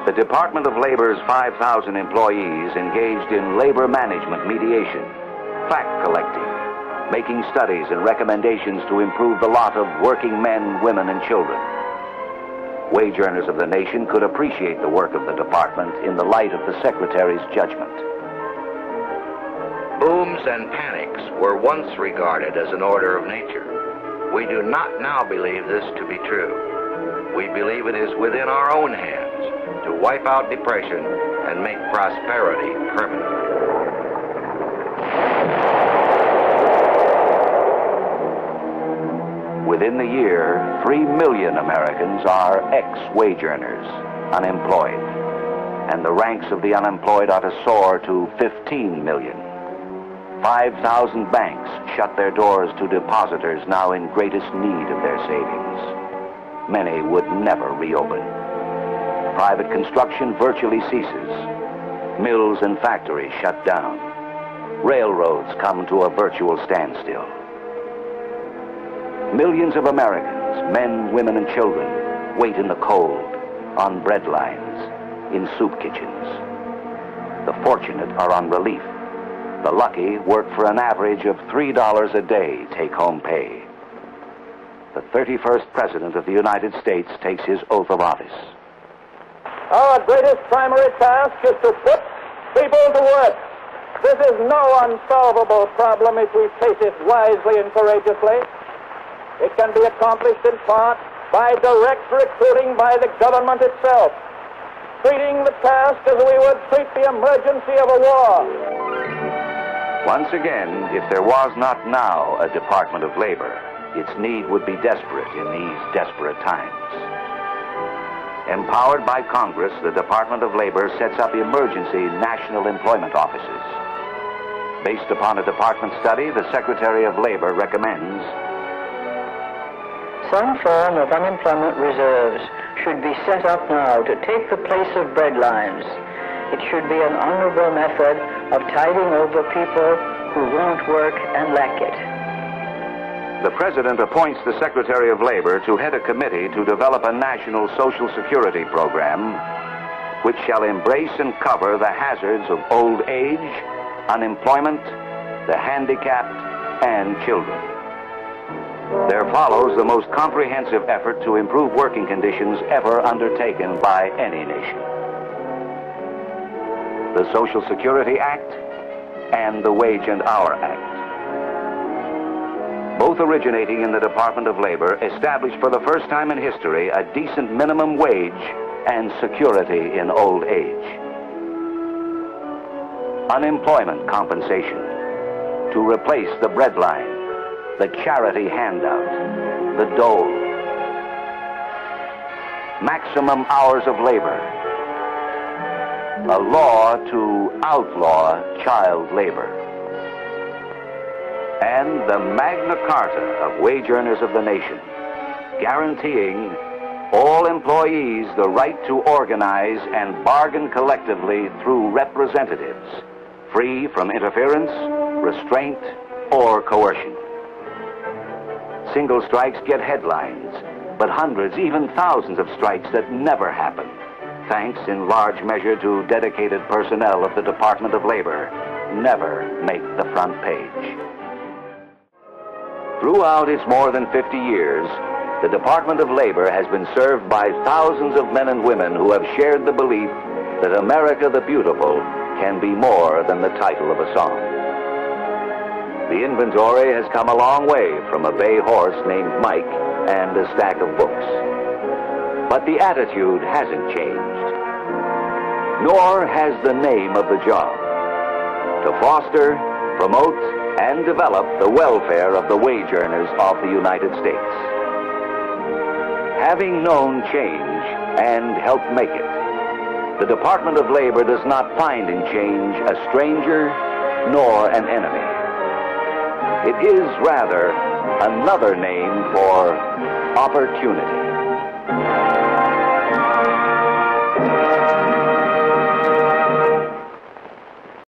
The Department of Labor's 5,000 employees engaged in labor management mediation, fact collecting, making studies and recommendations to improve the lot of working men, women, and children. Wage earners of the nation could appreciate the work of the department in the light of the Secretary's judgment. Booms and panics were once regarded as an order of nature. We do not now believe this to be true. We believe it is within our own hands to wipe out depression and make prosperity permanent. Within the year, 3 million Americans are ex-wage earners, unemployed, and the ranks of the unemployed ought to soar to 15 million. 5,000 banks shut their doors to depositors now in greatest need of their savings. Many would never reopen. Private construction virtually ceases. Mills and factories shut down. Railroads come to a virtual standstill. Millions of Americans, men, women, and children, wait in the cold, on bread lines, in soup kitchens. The fortunate are on relief. The lucky work for an average of $3 a day take-home pay. The 31st President of the United States takes his oath of office. Our greatest primary task is to put people to work. This is no unsolvable problem if we face it wisely and courageously. It can be accomplished in part by direct recruiting by the government itself, treating the task as we would treat the emergency of a war. Once again, if there was not now a Department of Labor, its need would be desperate in these desperate times. Empowered by Congress, the Department of Labor sets up emergency national employment offices. Based upon a department study, the Secretary of Labor recommends some form of unemployment reserves should be set up now to take the place of bread lines. It should be an honorable method of tiding over people who won't work and lack it. The President appoints the Secretary of Labor to head a committee to develop a national Social Security program which shall embrace and cover the hazards of old age, unemployment, the handicapped, and children. There follows the most comprehensive effort to improve working conditions ever undertaken by any nation. The Social Security Act and the Wage and Hour Act. Both originating in the Department of Labor, established for the first time in history a decent minimum wage and security in old age. Unemployment compensation to replace the breadline, the charity handout, the dole. Maximum hours of labor. A law to outlaw child labor. And the Magna Carta of wage earners of the nation, guaranteeing all employees the right to organize and bargain collectively through representatives, free from interference, restraint, or coercion. Single strikes get headlines, but hundreds, even thousands of strikes that never happen, thanks in large measure to dedicated personnel of the Department of Labor, never make the front page. Throughout its more than 50 years, the Department of Labor has been served by thousands of men and women who have shared the belief that America the Beautiful can be more than the title of a song. The inventory has come a long way from a bay horse named Mike and a stack of books. But the attitude hasn't changed, nor has the name of the job: to foster, promote, and develop the welfare of the wage earners of the United States. Having known change and helped make it, the Department of Labor does not find in change a stranger nor an enemy. It is rather another name for opportunity.